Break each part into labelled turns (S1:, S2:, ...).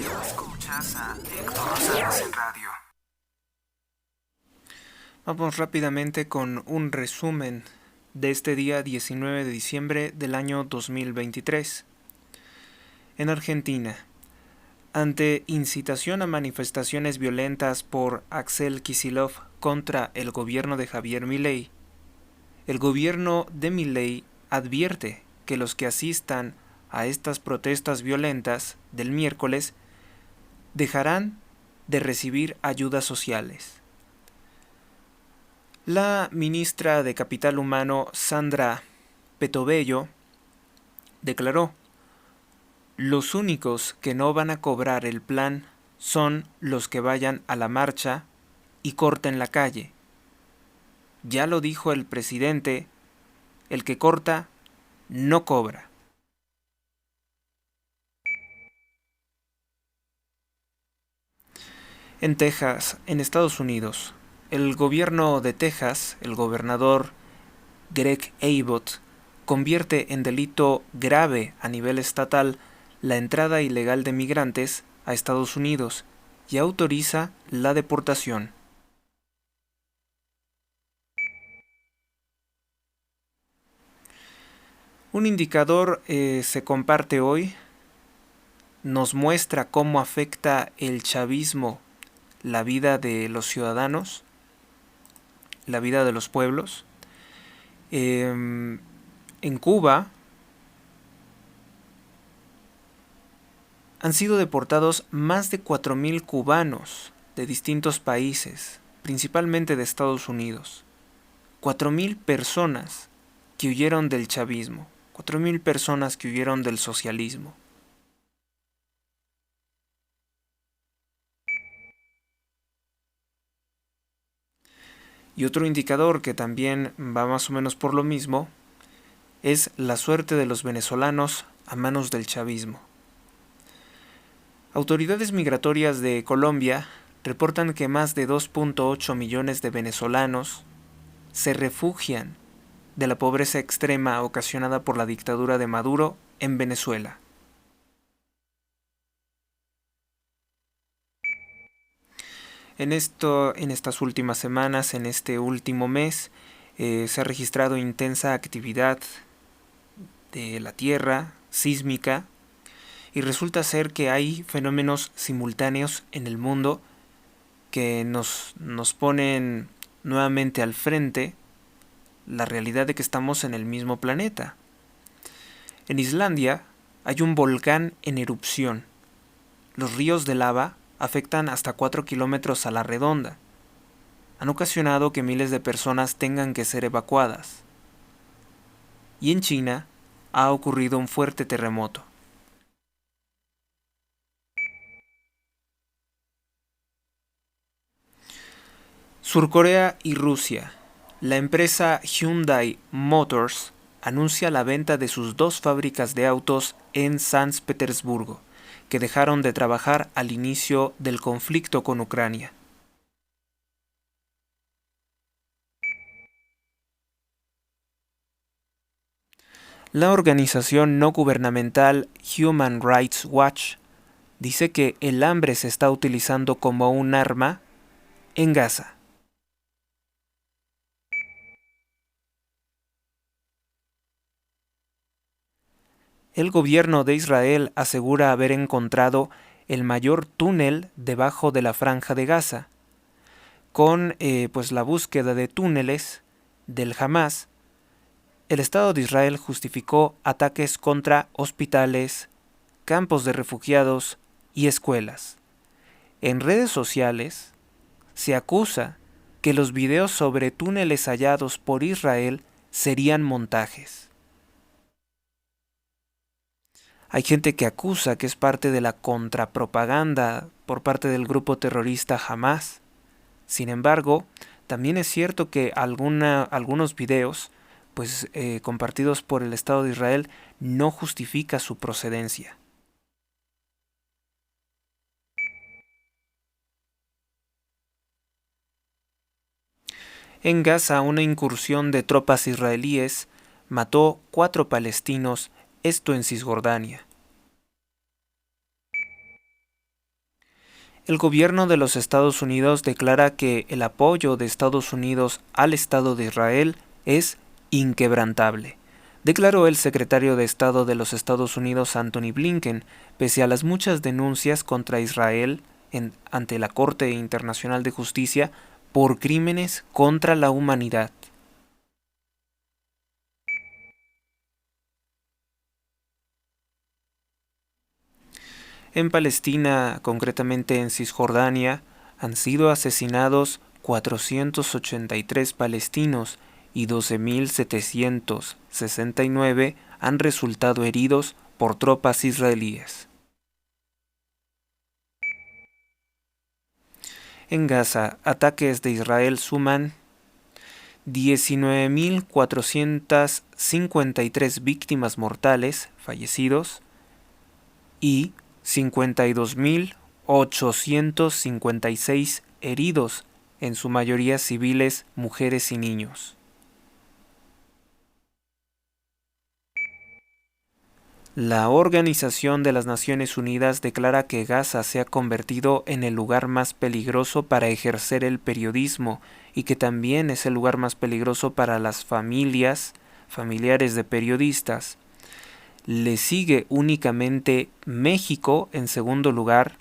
S1: Escuchas a Héctor Rosales en radio.
S2: Vamos rápidamente con un resumen de este día 19 de diciembre del año 2023. En Argentina, ante incitación a manifestaciones violentas por Axel Kicillof contra el gobierno de Javier Milei, el gobierno de Milei advierte que los que asistan a estas protestas violentas del miércoles dejarán de recibir ayudas sociales. La ministra de Capital Humano, Sandra Petovello, declaró: los únicos que no van a cobrar el plan son los que vayan a la marcha y corten la calle. Ya lo dijo el presidente, el que corta no cobra. En Texas, en Estados Unidos, el gobierno de Texas, el gobernador Greg Abbott, convierte en delito grave a nivel estatal la entrada ilegal de migrantes a Estados Unidos y autoriza la deportación. Un indicador se comparte hoy, nos muestra cómo afecta el chavismo la vida de los ciudadanos, la vida de los pueblos. En Cuba han sido deportados más de 4.000 cubanos de distintos países, principalmente de Estados Unidos. 4.000 personas que huyeron del chavismo, 4.000 personas que huyeron del socialismo. Y otro indicador que también va más o menos por lo mismo es la suerte de los venezolanos a manos del chavismo. Autoridades migratorias de Colombia reportan que más de 2.8 millones de venezolanos se refugian de la pobreza extrema ocasionada por la dictadura de Maduro en Venezuela. En estas últimas semanas, en este último mes, se ha registrado intensa actividad de la Tierra, sísmica, y resulta ser que hay fenómenos simultáneos en el mundo que nos ponen nuevamente al frente la realidad de que estamos en el mismo planeta. En Islandia hay un volcán en erupción. Los ríos de lava afectan hasta 4 kilómetros a la redonda. Han ocasionado que miles de personas tengan que ser evacuadas. Y en China ha ocurrido un fuerte terremoto. Surcorea y Rusia. La empresa Hyundai Motors anuncia la venta de sus 2 fábricas de autos en San Petersburgo, que dejaron de trabajar al inicio del conflicto con Ucrania. La organización no gubernamental Human Rights Watch dice que el hambre se está utilizando como un arma en Gaza. El gobierno de Israel asegura haber encontrado el mayor túnel debajo de la franja de Gaza. Con la búsqueda de túneles del Hamas, el Estado de Israel justificó ataques contra hospitales, campos de refugiados y escuelas. En redes sociales se acusa que los videos sobre túneles hallados por Israel serían montajes. Hay gente que acusa que es parte de la contrapropaganda por parte del grupo terrorista Hamas. Sin embargo, también es cierto que algunos videos compartidos por el Estado de Israel no justifica su procedencia. En Gaza, una incursión de tropas israelíes mató 4 palestinos, esto en Cisjordania. El gobierno de los Estados Unidos declara que el apoyo de Estados Unidos al Estado de Israel es inquebrantable, declaró el secretario de Estado de los Estados Unidos Antony Blinken, pese a las muchas denuncias contra Israel ante la Corte Internacional de Justicia por crímenes contra la humanidad. En Palestina, concretamente en Cisjordania, han sido asesinados 483 palestinos y 12.769 han resultado heridos por tropas israelíes. En Gaza, ataques de Israel suman 19.453 víctimas mortales, fallecidos, y 52.856 heridos, en su mayoría civiles, mujeres y niños. La Organización de las Naciones Unidas declara que Gaza se ha convertido en el lugar más peligroso para ejercer el periodismo y que también es el lugar más peligroso para las familiares de periodistas. Le sigue únicamente México en segundo lugar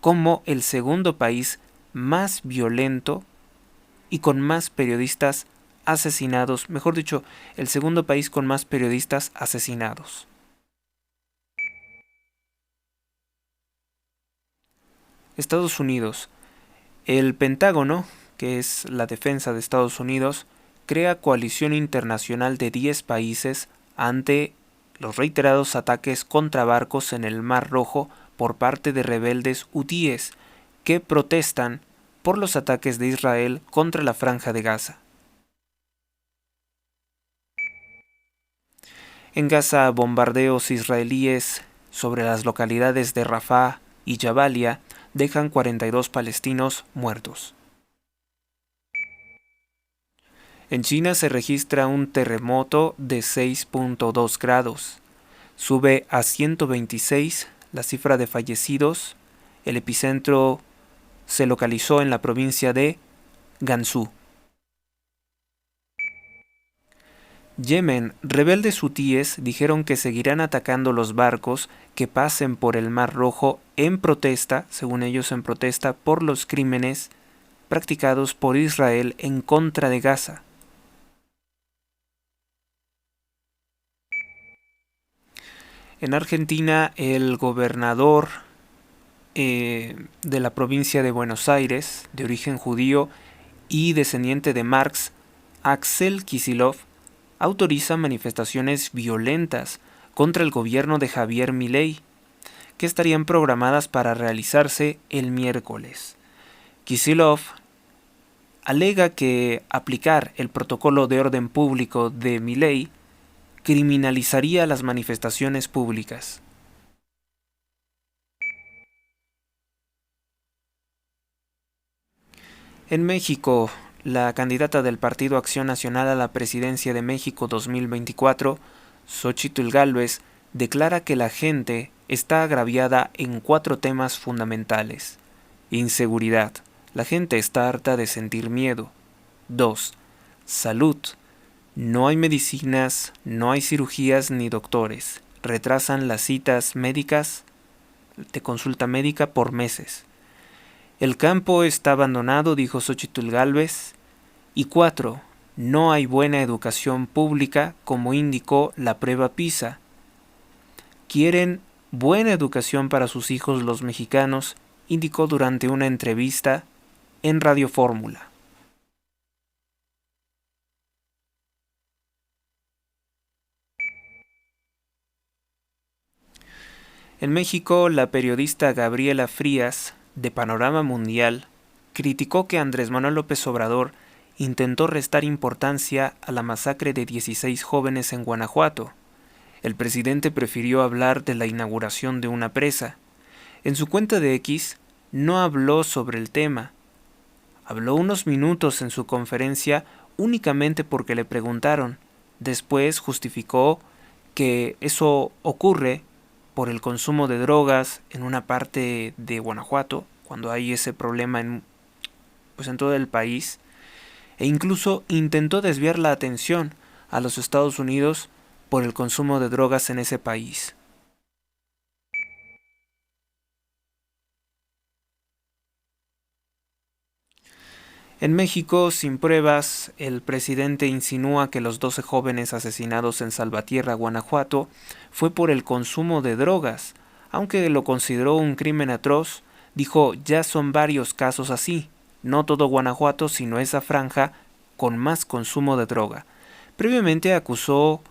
S2: como el segundo país más violento y con más periodistas asesinados, mejor dicho, el segundo país con más periodistas asesinados. Estados Unidos. El Pentágono, que es la defensa de Estados Unidos, crea coalición internacional de 10 países ante los reiterados ataques contra barcos en el Mar Rojo por parte de rebeldes hutíes que protestan por los ataques de Israel contra la Franja de Gaza. En Gaza, bombardeos israelíes sobre las localidades de Rafah y Jabalia dejan 42 palestinos muertos. En China se registra un terremoto de 6.2 grados. Sube a 126 la cifra de fallecidos. El epicentro se localizó en la provincia de Gansu. Yemen, rebeldes hutíes dijeron que seguirán atacando los barcos que pasen por el Mar Rojo en protesta, según ellos en protesta, por los crímenes practicados por Israel en contra de Gaza. En Argentina, el gobernador de la provincia de Buenos Aires, de origen judío y descendiente de Marx, Axel Kicillof, autoriza manifestaciones violentas contra el gobierno de Javier Milei, que estarían programadas para realizarse el miércoles. Kicillof alega que aplicar el protocolo de orden público de Milei criminalizaría las manifestaciones públicas. En México, la candidata del Partido Acción Nacional a la presidencia de México 2024, Xóchitl Gálvez, declara que la gente está agraviada en 4 temas fundamentales. Inseguridad. La gente está harta de sentir miedo. 2. Salud. No hay medicinas, no hay cirugías ni doctores. Retrasan las citas médicas de consulta médica por meses. El campo está abandonado, dijo Xóchitl Gálvez. Y 4. No hay buena educación pública, como indicó la prueba PISA. Quieren buena educación para sus hijos los mexicanos, indicó durante una entrevista en Radio Fórmula. En México, la periodista Gabriela Frías, de Panorama Mundial, criticó que Andrés Manuel López Obrador intentó restar importancia a la masacre de 16 jóvenes en Guanajuato. El presidente prefirió hablar de la inauguración de una presa. En su cuenta de X, no habló sobre el tema. Habló unos minutos en su conferencia únicamente porque le preguntaron. Después justificó que eso ocurre por el consumo de drogas en una parte de Guanajuato, cuando hay ese problema en todo el país, e incluso intentó desviar la atención a los Estados Unidos por el consumo de drogas en ese país. En México, sin pruebas, el presidente insinúa que los 12 jóvenes asesinados en Salvatierra, Guanajuato, fue por el consumo de drogas. Aunque lo consideró un crimen atroz, dijo: ya son varios casos así, no todo Guanajuato, sino esa franja con más consumo de droga. Previamente acusó,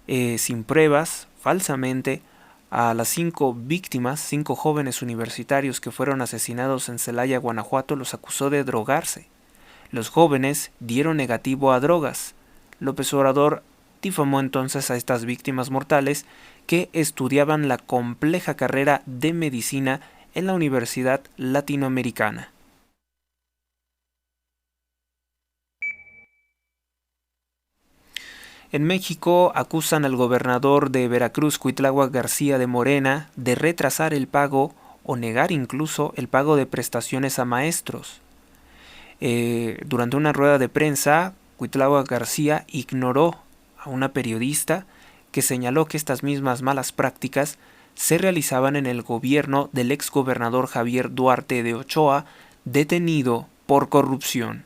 S2: sin pruebas, falsamente, a las 5 víctimas, 5 jóvenes universitarios que fueron asesinados en Celaya, Guanajuato, los acusó de drogarse. Los jóvenes dieron negativo a drogas. López Obrador difamó entonces a estas víctimas mortales que estudiaban la compleja carrera de medicina en la Universidad Latinoamericana. En México acusan al gobernador de Veracruz, Cuitláhuac García de Morena, de retrasar el pago o negar incluso el pago de prestaciones a maestros. Durante una rueda de prensa, Cuitláhuac García ignoró a una periodista que señaló que estas mismas malas prácticas se realizaban en el gobierno del exgobernador Javier Duarte de Ochoa, detenido por corrupción.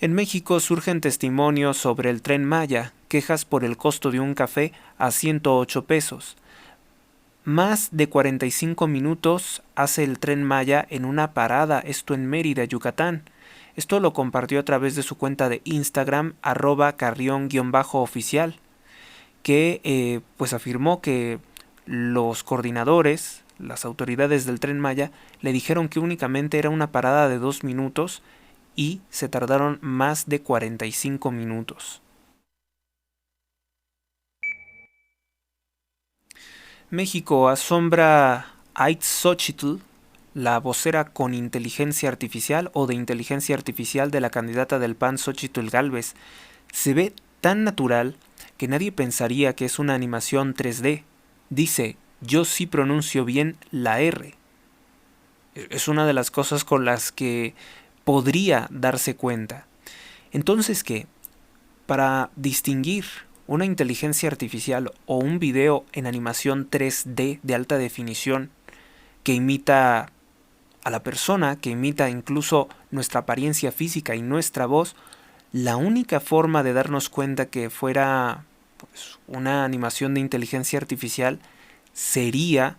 S2: En México surgen testimonios sobre el Tren Maya, quejas por el costo de un café a 108 pesos. Más de 45 minutos hace el Tren Maya en una parada, esto en Mérida, Yucatán. Esto lo compartió a través de su cuenta de Instagram, @carrión_oficial, que pues afirmó que los coordinadores, las autoridades del Tren Maya, le dijeron que únicamente era una parada de 2 minutos y se tardaron más de 45 minutos. México asombra a Xochitl, la vocera con inteligencia artificial o de inteligencia artificial de la candidata del PAN, Xochitl Gálvez. Se ve tan natural que nadie pensaría que es una animación 3D. Dice: yo sí pronuncio bien la R. Es una de las cosas con las que podría darse cuenta. Entonces, ¿qué? Para distinguir una inteligencia artificial o un video en animación 3D de alta definición que imita a la persona, que imita incluso nuestra apariencia física y nuestra voz, la única forma de darnos cuenta que fuera una animación de inteligencia artificial sería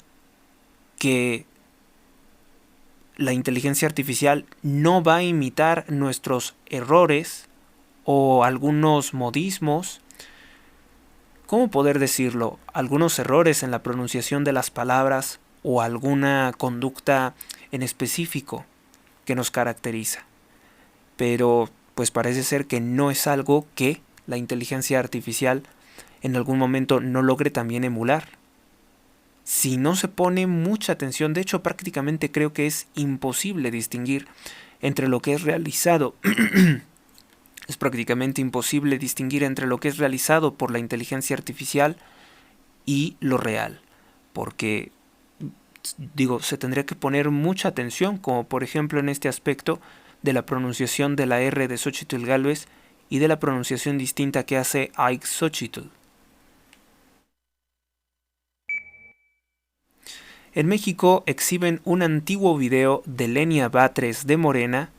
S2: que la inteligencia artificial no va a imitar nuestros errores o algunos modismos, ¿cómo poder decirlo? Algunos errores en la pronunciación de las palabras o alguna conducta en específico que nos caracteriza. Pero pues parece ser que no es algo que la inteligencia artificial en algún momento no logre también emular. Si no se pone mucha atención, de hecho prácticamente creo que es imposible distinguir entre lo que es realizado. Es prácticamente imposible distinguir entre lo que es realizado por la inteligencia artificial y lo real. Porque, se tendría que poner mucha atención, como por ejemplo en este aspecto de la pronunciación de la R de Xochitl Gálvez y de la pronunciación distinta que hace Ike Xochitl. En México exhiben un antiguo video de Lenia Batres de Morena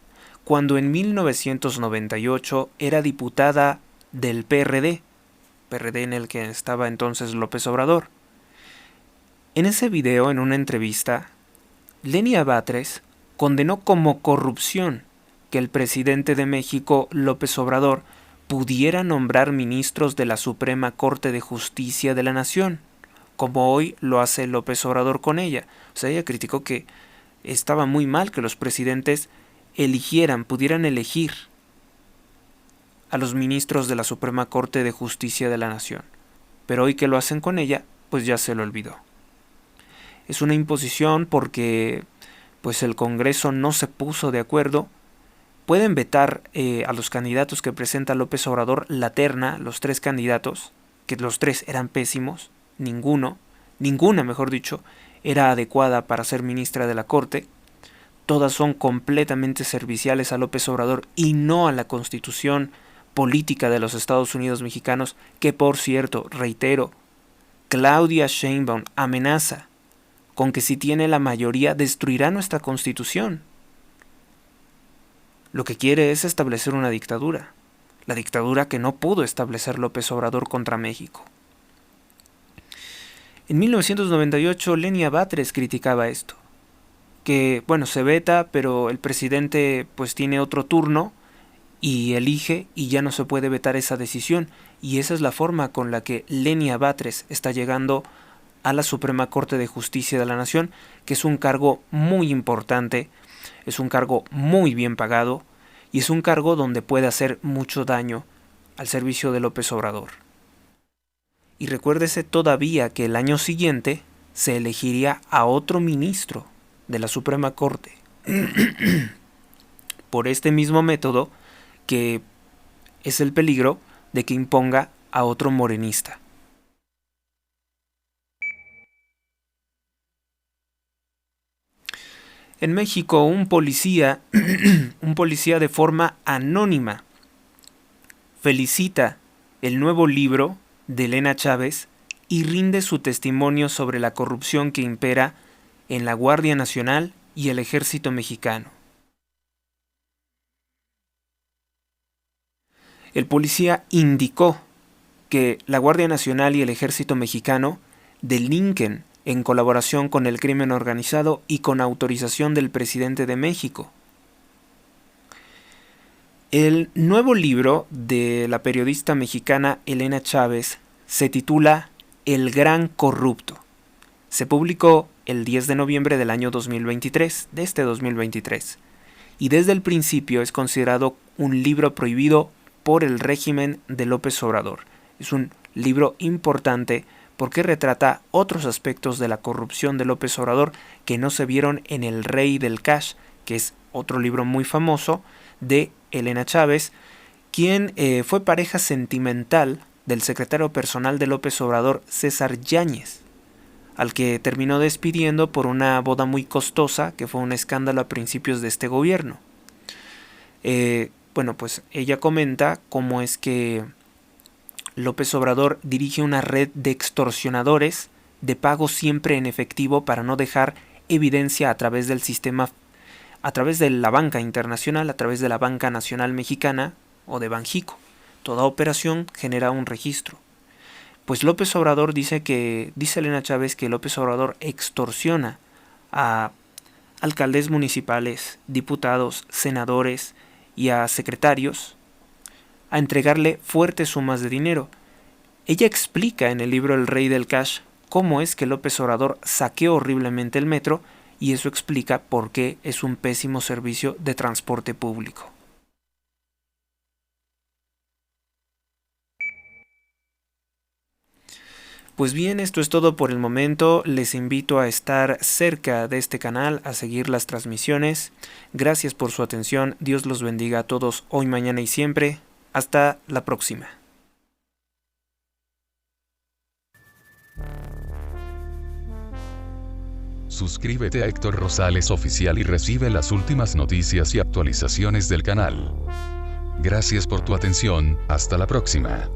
S2: cuando en 1998 era diputada del PRD en el que estaba entonces López Obrador. En ese video, en una entrevista, Lenia Batres condenó como corrupción que el presidente de México, López Obrador, pudiera nombrar ministros de la Suprema Corte de Justicia de la Nación, como hoy lo hace López Obrador con ella. O sea, ella criticó que estaba muy mal que los presidentes pudieran elegir a los ministros de la Suprema Corte de Justicia de la Nación. Pero hoy que lo hacen con ella, pues ya se lo olvidó. Es una imposición porque pues el Congreso no se puso de acuerdo. Pueden vetar a los candidatos que presenta López Obrador, la terna, los 3 candidatos, que los 3 eran pésimos. ninguna, mejor dicho, era adecuada para ser ministra de la Corte. Todas son completamente serviciales a López Obrador y no a la Constitución política de los Estados Unidos mexicanos, que por cierto, reitero, Claudia Sheinbaum amenaza con que si tiene la mayoría destruirá nuestra Constitución. Lo que quiere es establecer una dictadura, la dictadura que no pudo establecer López Obrador contra México. En 1998 Lenia Batres criticaba esto, que bueno, se veta, pero el presidente pues tiene otro turno y elige y ya no se puede vetar esa decisión, y esa es la forma con la que Lenia Batres está llegando a la Suprema Corte de Justicia de la Nación, que es un cargo muy importante, es un cargo muy bien pagado y es un cargo donde puede hacer mucho daño al servicio de López Obrador. Y recuérdese todavía que el año siguiente se elegiría a otro ministro de la Suprema Corte por este mismo método, que es el peligro de que imponga a otro morenista. En México, un policía de forma anónima felicita el nuevo libro de Elena Chávez y rinde su testimonio sobre la corrupción que impera en la Guardia Nacional y el Ejército Mexicano. El policía indicó que la Guardia Nacional y el Ejército Mexicano delinquen en colaboración con el crimen organizado y con autorización del presidente de México. El nuevo libro de la periodista mexicana Elena Chávez se titula El Gran Corrupto. Se publicó el 10 de noviembre del año 2023, de este 2023, y desde el principio es considerado un libro prohibido por el régimen de López Obrador. Es un libro importante porque retrata otros aspectos de la corrupción de López Obrador que no se vieron en El Rey del Cash, que es otro libro muy famoso de Elena Chávez, quien fue pareja sentimental del secretario personal de López Obrador, César Yáñez, al que terminó despidiendo por una boda muy costosa que fue un escándalo a principios de este gobierno. Bueno, pues ella comenta cómo es que López Obrador dirige una red de extorsionadores de pago siempre en efectivo para no dejar evidencia a través del sistema, a través de la banca internacional, a través de la banca nacional mexicana o de Banjico. Toda operación genera un registro. Pues López Obrador dice Elena Chávez que López Obrador extorsiona a alcaldes municipales, diputados, senadores y a secretarios a entregarle fuertes sumas de dinero. Ella explica en el libro El Rey del Cash cómo es que López Obrador saqueó horriblemente el metro, y eso explica por qué es un pésimo servicio de transporte público. Pues bien, esto es todo por el momento. Les invito a estar cerca de este canal, a seguir las transmisiones. Gracias por su atención. Dios los bendiga a todos hoy, mañana y siempre. Hasta la próxima.
S3: Suscríbete a Héctor Rosales Oficial y recibe las últimas noticias y actualizaciones del canal. Gracias por tu atención, hasta la próxima.